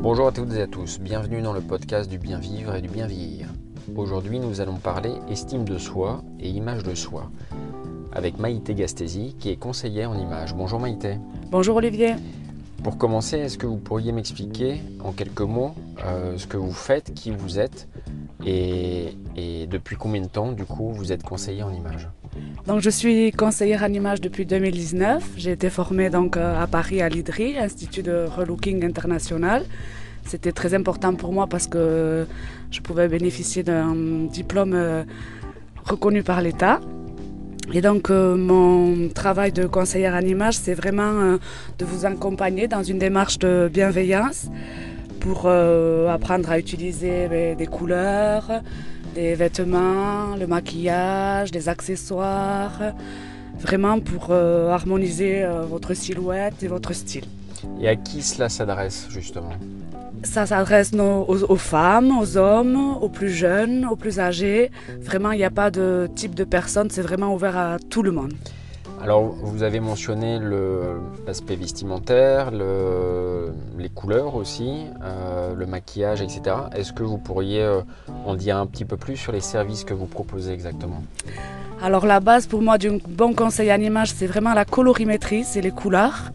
Bonjour à toutes et à tous, bienvenue dans le podcast du bien vivre et du bien vieillir. Aujourd'hui nous allons parler estime de soi et image de soi avec Maïté Gastesi qui est conseillère en image. Bonjour Maïté. Bonjour Olivier. Pour commencer, est-ce que vous pourriez m'expliquer en quelques mots ce que vous faites, qui vous êtes et depuis combien de temps du coup vous êtes conseillère en image? Donc, je suis conseillère en image depuis 2019. J'ai été formée donc, à Paris à l'IDRI, Institut de Relooking International. C'était très important pour moi parce que je pouvais bénéficier d'un diplôme reconnu par l'État. Et donc mon travail de conseillère en image, c'est vraiment de vous accompagner dans une démarche de bienveillance pour apprendre à utiliser des couleurs, des vêtements, le maquillage, des accessoires, vraiment pour harmoniser votre silhouette et votre style. Et à qui cela s'adresse justement? Ça s'adresse aux femmes, aux hommes, aux plus jeunes, aux plus âgés. Vraiment, il n'y a pas de type de personne, c'est vraiment ouvert à tout le monde. Alors, vous avez mentionné l'aspect vestimentaire, les couleurs aussi, le maquillage, etc. Est-ce que vous pourriez en dire un petit peu plus sur les services que vous proposez exactement? Alors, la base pour moi d'un bon conseil en image, c'est vraiment la colorimétrie, c'est les couleurs.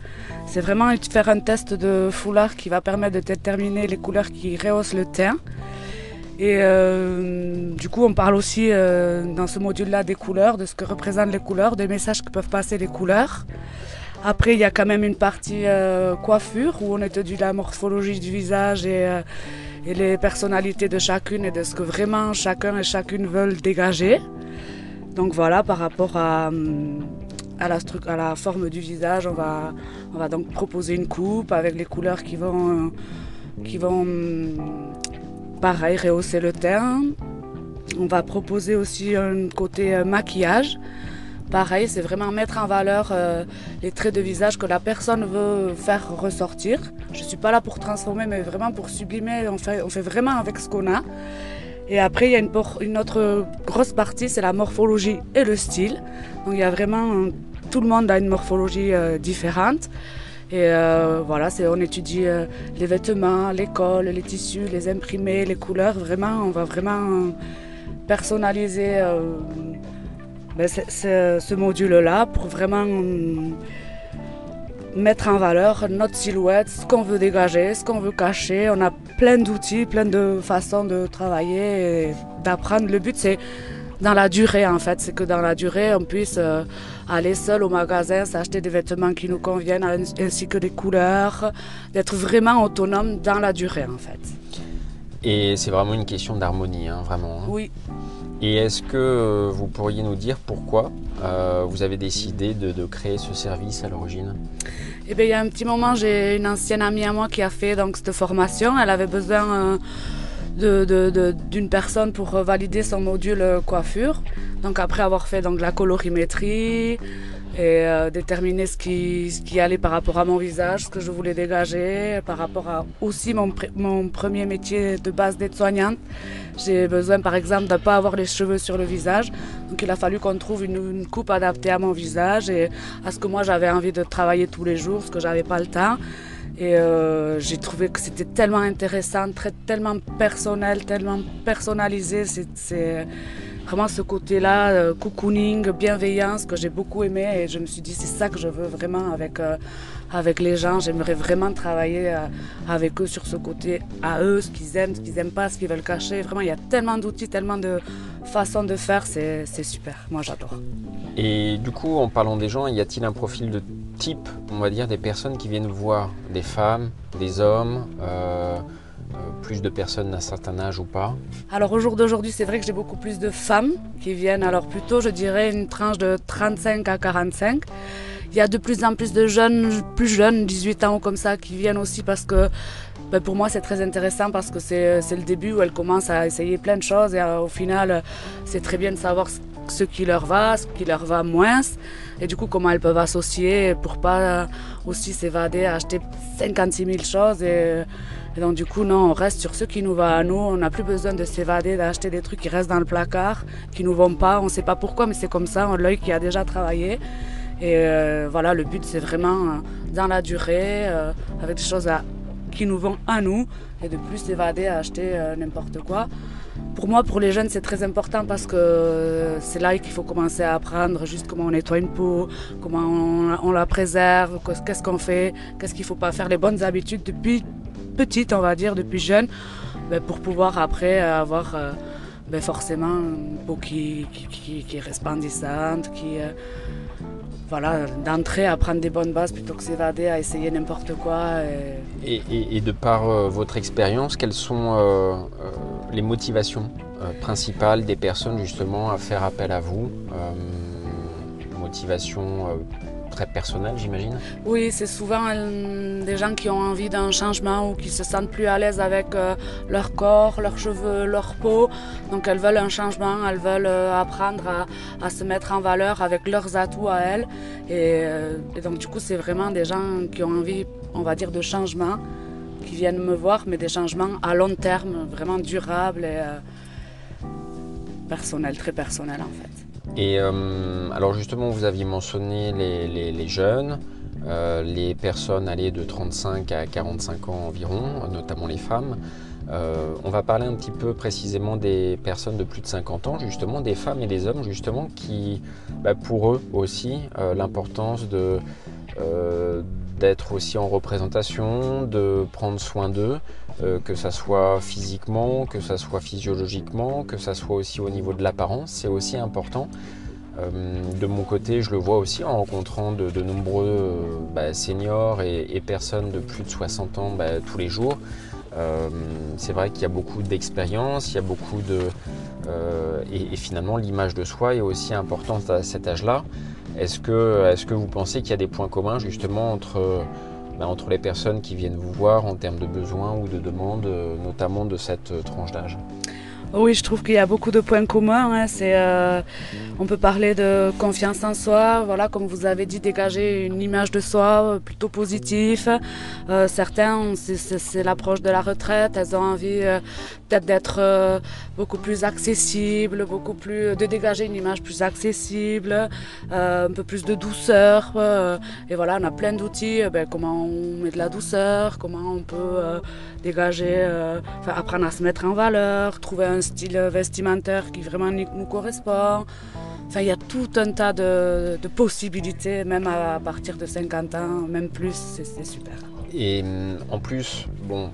C'est vraiment faire un test de foulard qui va permettre de déterminer les couleurs qui rehaussent le teint. Et du coup, on parle aussi dans ce module-là des couleurs, de ce que représentent les couleurs, des messages que peuvent passer les couleurs. Après, il y a quand même une partie coiffure où on étudie la morphologie du visage et les personnalités de chacune et de ce que vraiment chacun et chacune veulent dégager. Donc voilà, par rapport à la forme du visage, on va donc proposer une coupe avec les couleurs qui vont pareil, rehausser le teint. On va proposer aussi un côté maquillage. Pareil, c'est vraiment mettre en valeur les traits de visage que la personne veut faire ressortir. Je ne suis pas là pour transformer, mais vraiment pour sublimer. On fait vraiment avec ce qu'on a. Et après, il y a une autre grosse partie, c'est la morphologie et le style. Donc il y a vraiment, tout le monde a une morphologie différente. Et voilà, on étudie les vêtements, les cols, les tissus, les imprimés, les couleurs. Vraiment, on va vraiment personnaliser ce module-là pour vraiment mettre en valeur notre silhouette, ce qu'on veut dégager, ce qu'on veut cacher. On a plein d'outils, plein de façons de travailler et d'apprendre. Le but, c'est dans la durée, en fait. C'est que dans la durée, on puisse aller seul au magasin, s'acheter des vêtements qui nous conviennent, ainsi que des couleurs, d'être vraiment autonome dans la durée, en fait. Et c'est vraiment une question d'harmonie, hein, vraiment. Hein. Oui. Et est-ce que vous pourriez nous dire pourquoi vous avez décidé de créer ce service à l'origine? Eh bien, il y a un petit moment, j'ai une ancienne amie à moi qui a fait donc, cette formation. Elle avait besoin d'une personne pour valider son module coiffure. Donc après avoir fait donc, la colorimétrie et déterminer ce qui allait par rapport à mon visage, ce que je voulais dégager, par rapport à aussi mon premier métier de base d'aide-soignante. J'ai besoin par exemple de ne pas avoir les cheveux sur le visage. Donc il a fallu qu'on trouve une coupe adaptée à mon visage et à ce que moi j'avais envie de travailler tous les jours, parce que j'avais pas le temps. Et j'ai trouvé que c'était tellement intéressant, tellement personnel, tellement personnalisé. C'est vraiment ce côté-là, cocooning, bienveillance, que j'ai beaucoup aimé. Et je me suis dit, c'est ça que je veux vraiment avec les gens. J'aimerais vraiment travailler avec eux sur ce côté, à eux, ce qu'ils aiment pas, ce qu'ils veulent cacher. Vraiment, il y a tellement d'outils, tellement de façons de faire. C'est super. Moi, j'adore. Et du coup, en parlant des gens, y a-t-il un profil de type, on va dire, des personnes qui viennent vous voir? Des femmes, des hommes, plus de personnes d'un certain âge ou pas? Alors au jour d'aujourd'hui, c'est vrai que j'ai beaucoup plus de femmes qui viennent. Alors plutôt, je dirais, une tranche de 35 à 45. Il y a de plus en plus de jeunes, plus jeunes, 18 ans ou comme ça, qui viennent aussi parce que pour moi, c'est très intéressant parce que c'est le début où elles commencent à essayer plein de choses et au final, c'est très bien de savoir ce qui leur va, ce qui leur va moins et du coup comment elles peuvent associer pour pas aussi s'évader, acheter 56 000 choses et donc du coup non, on reste sur ce qui nous va à nous, on n'a plus besoin de s'évader, d'acheter des trucs qui restent dans le placard, qui nous vont pas, on sait pas pourquoi mais c'est comme ça, on a l'œil qui a déjà travaillé et voilà, le but c'est vraiment dans la durée avec des choses qui nous vont à nous et de plus s'évader à acheter n'importe quoi. Pour moi, pour les jeunes, c'est très important parce que c'est là qu'il faut commencer à apprendre juste comment on nettoie une peau, comment on la préserve, qu'est-ce qu'on fait, qu'est-ce qu'il ne faut pas faire, les bonnes habitudes depuis petite, on va dire, depuis jeune, pour pouvoir après avoir forcément une peau qui est resplendissante, voilà, d'entrer à prendre des bonnes bases plutôt que s'évader à essayer n'importe quoi. Et de par votre expérience, quelles sont les motivations principales des personnes justement à faire appel à vous? Motivation très personnelle, j'imagine? Oui, c'est souvent des gens qui ont envie d'un changement ou qui se sentent plus à l'aise avec leur corps, leurs cheveux, leur peau. Donc elles veulent un changement, elles veulent apprendre à se mettre en valeur avec leurs atouts à elles. Et donc du coup, c'est vraiment des gens qui ont envie, on va dire, de changement, qui viennent me voir, mais des changements à long terme, vraiment durables et personnels, très personnels en fait. Et alors justement, vous aviez mentionné les jeunes, les personnes âgées de 35 à 45 ans environ, notamment les femmes. On va parler un petit peu précisément des personnes de plus de 50 ans, justement, des femmes et des hommes, justement, qui, pour eux aussi, l'importance d'être aussi en représentation, de prendre soin d'eux, que ça soit physiquement, que ça soit physiologiquement, que ça soit aussi au niveau de l'apparence, c'est aussi important. De mon côté, je le vois aussi en rencontrant de nombreux seniors et personnes de plus de 60 ans tous les jours. C'est vrai qu'il y a beaucoup d'expérience, il y a beaucoup et finalement l'image de soi est aussi importante à cet âge-là. Est-ce que vous pensez qu'il y a des points communs justement entre les personnes qui viennent vous voir en termes de besoins ou de demandes, notamment de cette tranche d'âge? Oui, je trouve qu'il y a beaucoup de points communs. On peut parler de confiance en soi, voilà, comme vous avez dit, dégager une image de soi plutôt positive. Certains, c'est l'approche de la retraite, elles ont envie peut-être d'être beaucoup plus accessibles, de dégager une image plus accessible, un peu plus de douceur. Et voilà, on a plein d'outils, comment on met de la douceur, comment on peut dégager, apprendre à se mettre en valeur, trouver un style vestimentaire qui vraiment nous correspond. Enfin, il y a tout un tas de possibilités, même à partir de 50 ans, même plus, c'est super. Et en plus,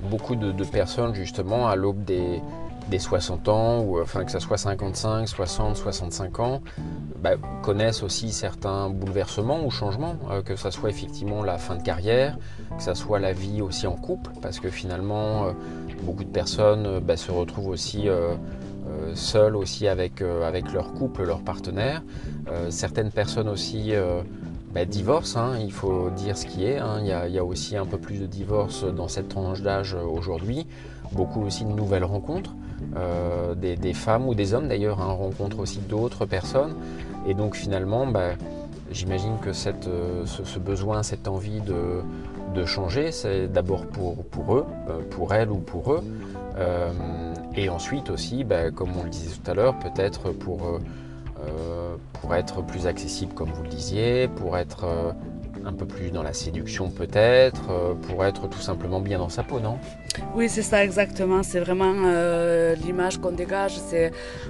beaucoup de personnes justement à l'aube des 60 ans, ou enfin que ça soit 55, 60, 65 ans, connaissent aussi certains bouleversements ou changements, que ça soit effectivement la fin de carrière, que ça soit la vie aussi en couple, parce que finalement beaucoup de personnes se retrouvent aussi seules aussi avec leur couple, leur partenaire. Certaines personnes aussi divorcent, hein, il faut dire ce qui est, hein. Il y a aussi un peu plus de divorces dans cette tranche d'âge aujourd'hui, beaucoup aussi de nouvelles rencontres, des femmes ou des hommes d'ailleurs rencontrent aussi d'autres personnes, et donc finalement j'imagine que ce besoin, cette envie de changer, c'est d'abord pour eux, pour elles ou pour eux, et ensuite aussi, comme on le disait tout à l'heure, peut-être pour être plus accessible comme vous le disiez, pour être un peu plus dans la séduction peut-être, pour être tout simplement bien dans sa peau, non? Oui, c'est ça exactement, c'est vraiment l'image qu'on dégage.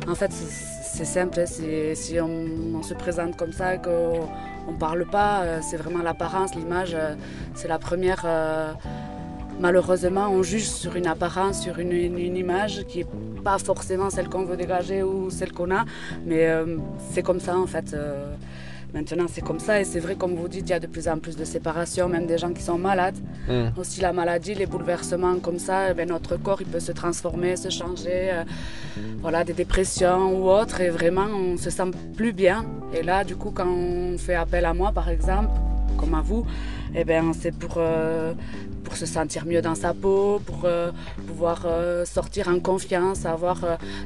En fait, c'est simple, si on se présente comme ça et qu'on ne parle pas, c'est vraiment l'apparence, l'image, c'est la première... Malheureusement, on juge sur une apparence, sur une image qui n'est pas forcément celle qu'on veut dégager ou celle qu'on a, mais c'est comme ça en fait. Maintenant, c'est comme ça et c'est vrai, comme vous dites, il y a de plus en plus de séparations, même des gens qui sont malades. Aussi la maladie, les bouleversements comme ça, notre corps il peut se transformer, se changer, voilà, des dépressions ou autres, et vraiment on se sent plus bien. Et là, du coup, quand on fait appel à moi, par exemple, comme à vous, c'est pour se sentir mieux dans sa peau, pour pouvoir sortir en confiance,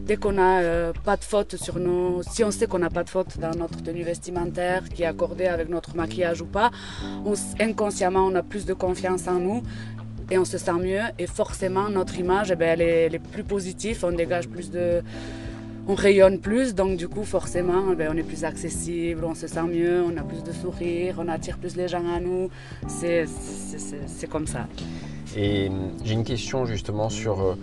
dès qu'on n'a pas de faute si on sait qu'on n'a pas de faute dans notre tenue vestimentaire qui est accordée avec notre maquillage ou pas, inconsciemment on a plus de confiance en nous et on se sent mieux, et forcément notre image elle est plus positive, on dégage on rayonne plus, donc du coup forcément on est plus accessible, on se sent mieux, on a plus de sourire, on attire plus les gens à nous, c'est comme ça. Et j'ai une question justement sur,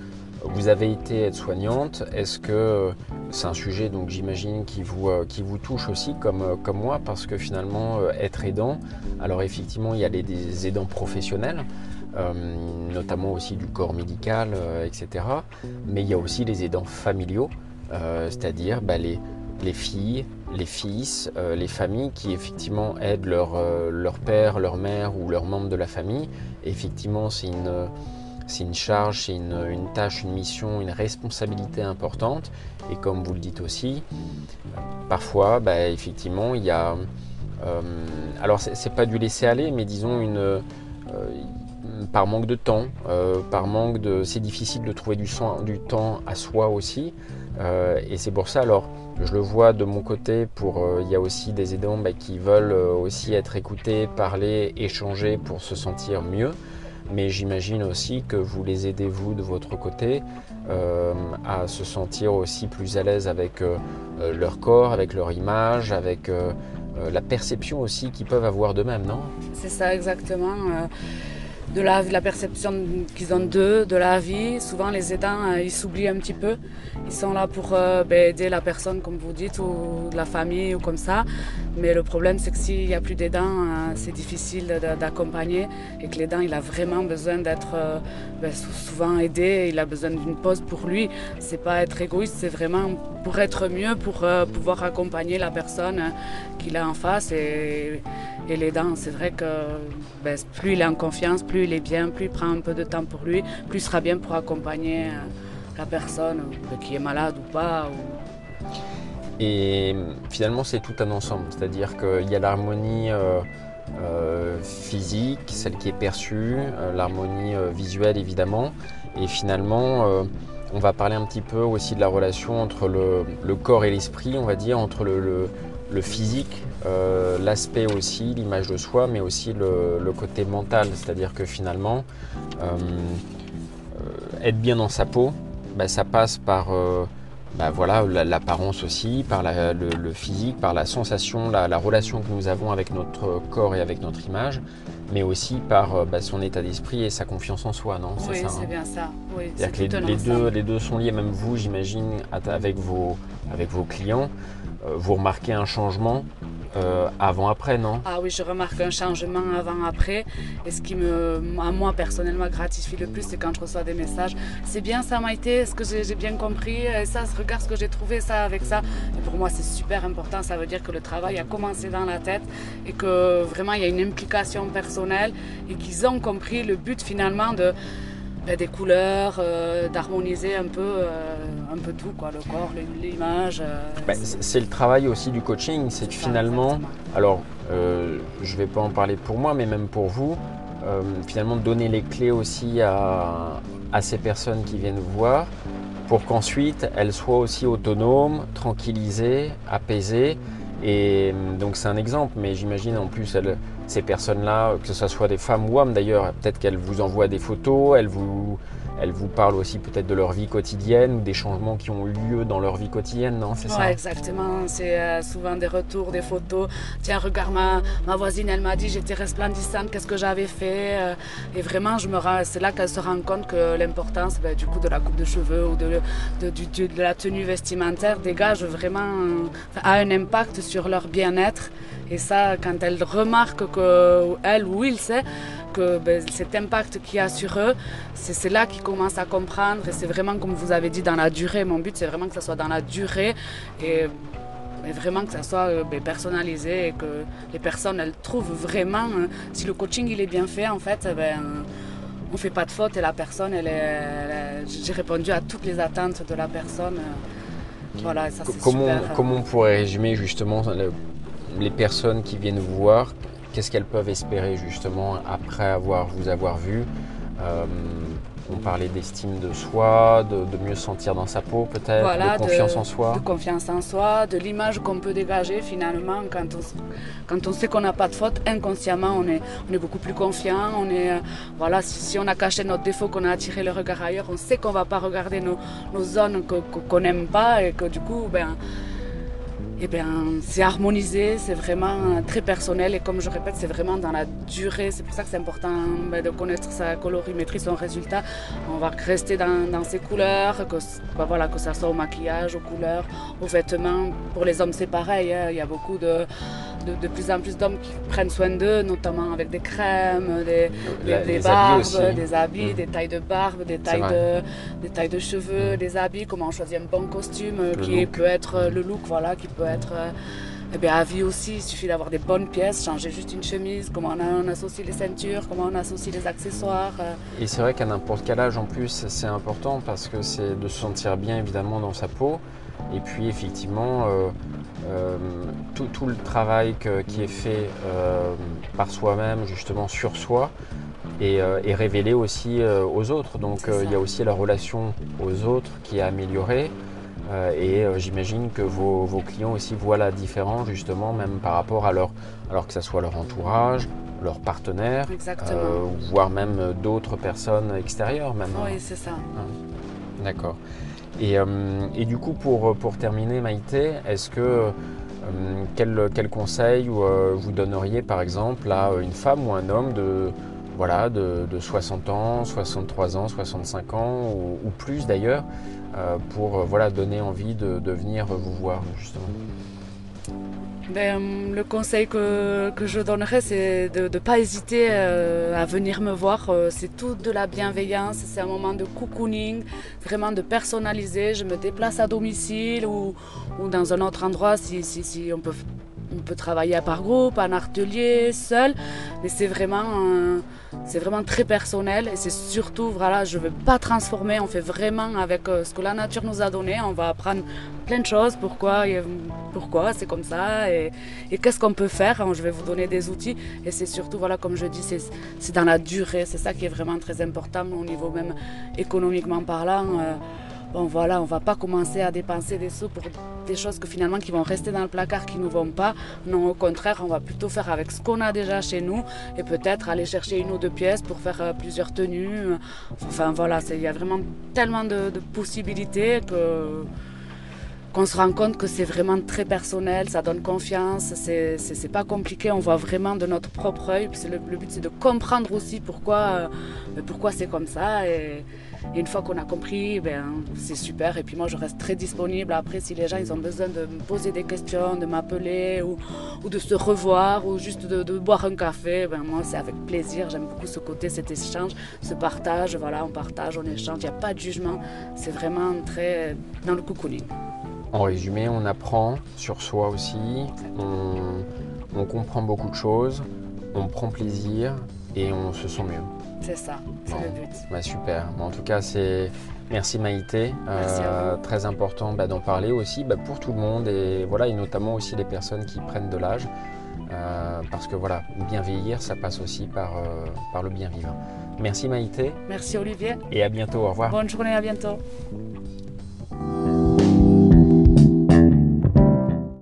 vous avez été aide-soignante, est-ce que c'est un sujet donc j'imagine qui vous touche aussi comme moi, parce que finalement être aidant, alors effectivement il y a des aidants professionnels, notamment aussi du corps médical, etc. Mais il y a aussi les aidants familiaux, c'est-à-dire les filles, les fils, les familles qui effectivement aident leur père, leur mère ou leurs membres de la famille. Et effectivement, c'est une charge, c'est une tâche, une mission, une responsabilité importante. Et comme vous le dites aussi, parfois, effectivement, il y a... alors, c'est pas du laisser-aller, mais disons par manque de temps, c'est difficile de trouver du temps à soi aussi. Et c'est pour ça, alors, je le vois de mon côté, il y a aussi des aidants qui veulent aussi être écoutés, parler, échanger pour se sentir mieux. Mais j'imagine aussi que vous les aidez, vous, de votre côté, à se sentir aussi plus à l'aise avec leur corps, avec leur image, avec la perception aussi qu'ils peuvent avoir d'eux-mêmes, non? C'est ça exactement. De la perception qu'ils ont d'eux, de la vie. Souvent les aidants, ils s'oublient un petit peu. Ils sont là pour aider la personne, comme vous dites, ou de la famille, ou comme ça. Mais le problème, c'est que s'il n'y a plus d'aidants, c'est difficile d'accompagner. Et que l'aidant, il a vraiment besoin d'être souvent aidé. Il a besoin d'une pause pour lui. C'est pas être égoïste, c'est vraiment pour être mieux, pour pouvoir accompagner la personne qu'il a en face. Et l'aidant, c'est vrai que plus il est en confiance, plus il est bien, plus il prend un peu de temps pour lui, plus il sera bien pour accompagner la personne qui est malade ou pas. Et finalement, c'est tout un ensemble, c'est-à-dire qu'il y a l'harmonie physique, celle qui est perçue, l'harmonie visuelle évidemment, et finalement, on va parler un petit peu aussi de la relation entre le corps et l'esprit, on va dire, entre le physique, l'aspect aussi, l'image de soi, mais aussi le côté mental, c'est-à-dire que finalement, être bien dans sa peau, ça passe par l'apparence aussi, par le physique, par la sensation, la relation que nous avons avec notre corps et avec notre image, mais aussi par son état d'esprit et sa confiance en soi, non? Oui, ça, c'est bien ça. Oui, c'est que les deux sont liés, même vous, j'imagine, avec vos clients, vous remarquez un changement avant-après, non? Ah oui, je remarque un changement avant-après. Et ce qui moi personnellement gratifie le plus, c'est quand je reçois des messages. C'est bien ça, Maïté, est-ce que j'ai bien compris? Et ça, regarde ce que j'ai trouvé ça avec ça. Et pour moi, c'est super important. Ça veut dire que le travail a commencé dans la tête et que vraiment, il y a une implication personnelle et qu'ils ont compris le but finalement des couleurs, d'harmoniser un peu tout, quoi, le corps, l'image. C'est le travail aussi du coaching, c'est que finalement, exactement. Alors je ne vais pas en parler pour moi, mais même pour vous, finalement donner les clés aussi à ces personnes qui viennent vous voir, pour qu'ensuite elles soient aussi autonomes, tranquillisées, apaisées. Et donc c'est un exemple, mais j'imagine en plus ces personnes-là, que ce soit des femmes ou hommes d'ailleurs, peut-être qu'elles vous envoient des photos, elles vous parlent aussi peut-être de leur vie quotidienne ou des changements qui ont eu lieu dans leur vie quotidienne, non? C'est ça? Exactement, c'est souvent des retours, des photos. Tiens, regarde, ma voisine, elle m'a dit j'étais resplendissante, qu'est-ce que j'avais fait? Et vraiment, c'est là qu'elle se rend compte que l'importance du coup de la coupe de cheveux ou de la tenue vestimentaire dégage vraiment, a un impact sur leur bien-être. Et ça, quand elle remarque qu'elle ou il sait que cet impact qu'il y a sur eux, c'est là qu'ils commencent à comprendre. Et c'est vraiment, comme vous avez dit, dans la durée. Mon but, c'est vraiment que ça soit dans la durée et vraiment que ça soit personnalisé et que les personnes, elles trouvent vraiment, si le coaching il est bien fait, en fait, on ne fait pas de faute et la personne, j'ai répondu à toutes les attentes de la personne. Voilà, ça c'est super. Comment on pourrait résumer justement les personnes qui viennent vous voir, qu'est-ce qu'elles peuvent espérer justement après vous avoir vu? On parlait d'estime de soi, de mieux se sentir dans sa peau peut-être, voilà, de confiance en soi. De confiance en soi, de l'image qu'on peut dégager finalement quand on sait qu'on n'a pas de faute, inconsciemment on est beaucoup plus confiant. Si on a caché notre défaut, qu'on a attiré le regard ailleurs, on sait qu'on ne va pas regarder nos zones qu'on n'aime pas et que du coup eh bien, c'est harmonisé, c'est vraiment très personnel et comme je répète, c'est vraiment dans la durée. C'est pour ça que c'est important de connaître sa colorimétrie, son résultat. On va rester dans ses couleurs, voilà, que ça soit au maquillage, aux couleurs, aux vêtements. Pour les hommes, c'est pareil. Hein. Il y a beaucoup de plus en plus d'hommes qui prennent soin d'eux, notamment avec des crèmes, des barbes, des habits, des tailles de barbe, des tailles de cheveux, des habits, comment on choisit un bon costume peut être le look, voilà, qui peut être à vie aussi. Il suffit d'avoir des bonnes pièces, changer juste une chemise, comment on associe les ceintures, comment on associe les accessoires. Et c'est vrai qu'à n'importe quel âge en plus, c'est important parce que c'est de se sentir bien évidemment dans sa peau. Et puis effectivement, tout le travail qui est fait par soi-même, justement sur soi, est révélé aussi aux autres. Donc il y a aussi la relation aux autres qui est améliorée. J'imagine que vos clients aussi voient la différence justement, même par rapport alors que ce soit leur entourage, leurs partenaires, voire même d'autres personnes extérieures. Même. Oui, c'est ça. D'accord. Et du coup, pour terminer, Maïté, est-ce que quel conseil vous donneriez par exemple à une femme ou un homme de 60 ans, 63 ans, 65 ans ou plus d'ailleurs, pour donner envie de venir vous voir justement? Le conseil que je donnerais, c'est de ne pas hésiter à venir me voir. C'est tout de la bienveillance, c'est un moment de cocooning, vraiment de personnaliser. Je me déplace à domicile ou dans un autre endroit si on peut travailler par groupe, en atelier, seul. Mais c'est vraiment très personnel et c'est surtout, voilà, je ne veux pas transformer. On fait vraiment avec ce que la nature nous a donné. On va apprendre plein de choses, pourquoi c'est comme ça et qu'est-ce qu'on peut faire. Je vais vous donner des outils et c'est surtout, voilà, comme je dis, c'est dans la durée. C'est ça qui est vraiment très important au niveau même économiquement parlant. On ne va pas commencer à dépenser des sous pour des choses qui vont rester dans le placard, qui ne nous vont pas. Non, au contraire, on va plutôt faire avec ce qu'on a déjà chez nous et peut-être aller chercher une ou deux pièces pour faire plusieurs tenues. Enfin voilà, il y a vraiment tellement de possibilités qu'on se rend compte que c'est vraiment très personnel, ça donne confiance, c'est pas compliqué, on voit vraiment de notre propre œil. Le but c'est de comprendre aussi pourquoi c'est comme ça et une fois qu'on a compris, c'est super. Et puis moi je reste très disponible après si les gens ils ont besoin de me poser des questions, de m'appeler ou de se revoir ou juste de boire un café, moi c'est avec plaisir, j'aime beaucoup ce côté, cet échange, ce partage, voilà, on partage, on échange, il n'y a pas de jugement, c'est vraiment très dans le cocooning. En résumé, on apprend sur soi aussi, on comprend beaucoup de choses, on prend plaisir et on se sent mieux. C'est ça, c'est le but. Super. En tout cas, merci Maïté. Merci à vous. Très important d'en parler aussi pour tout le monde et notamment aussi les personnes qui prennent de l'âge. Parce que bien vieillir, ça passe aussi par le bien vivre. Merci Maïté. Merci Olivier. Et à bientôt, au revoir. Bonne journée, à bientôt.